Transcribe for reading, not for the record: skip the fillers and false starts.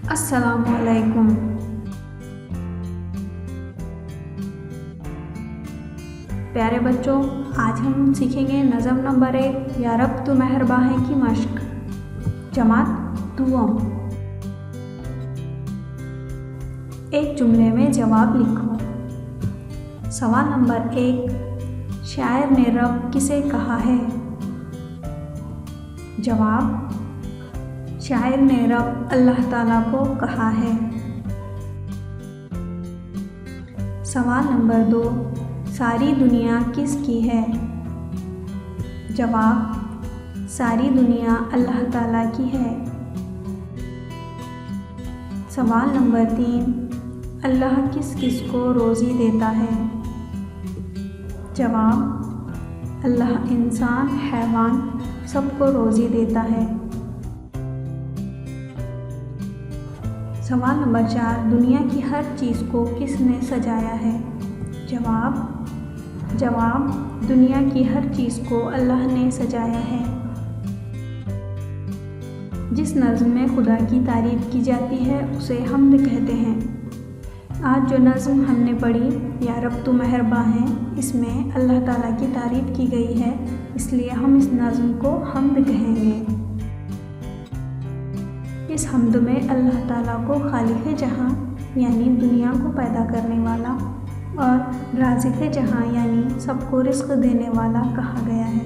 السلام علیکم۔ پیارے بچوں، آج ہم سیکھیں گے نظم نمبر 1 یا رب تو مہرباں ہے کی مشق، جماعت دوم۔ ایک جملے میں جواب لکھو۔ سوال نمبر 1، شاعر نے رب کسے کہا ہے؟ جواب، شاعر نے رب اللہ تعالیٰ کو کہا ہے۔ سوال نمبر 2، ساری دنیا کس کی ہے؟ جواب، ساری دنیا اللہ تعالیٰ کی ہے۔ سوال نمبر 3، اللہ کس کس کو روزی دیتا ہے؟ جواب، اللہ انسان، حیوان سب کو روزی دیتا ہے۔ سوال نمبر 4، دنیا کی ہر چیز کو کس نے سجایا ہے؟ جواب، دنیا کی ہر چیز کو اللہ نے سجایا ہے۔ جس نظم میں خدا کی تعریف کی جاتی ہے اسے حمد کہتے ہیں۔ آج جو نظم ہم نے پڑھی یا رب تو مہرباں ہے، اس میں اللہ تعالیٰ کی تعریف کی گئی ہے، اس لیے ہم اس نظم کو حمد کہیں گے۔ اس حمد میں اللہ تعالیٰ کو خالق جہاں یعنی دنیا کو پیدا کرنے والا اور رازق جہاں یعنی سب کو رزق دینے والا کہا گیا ہے۔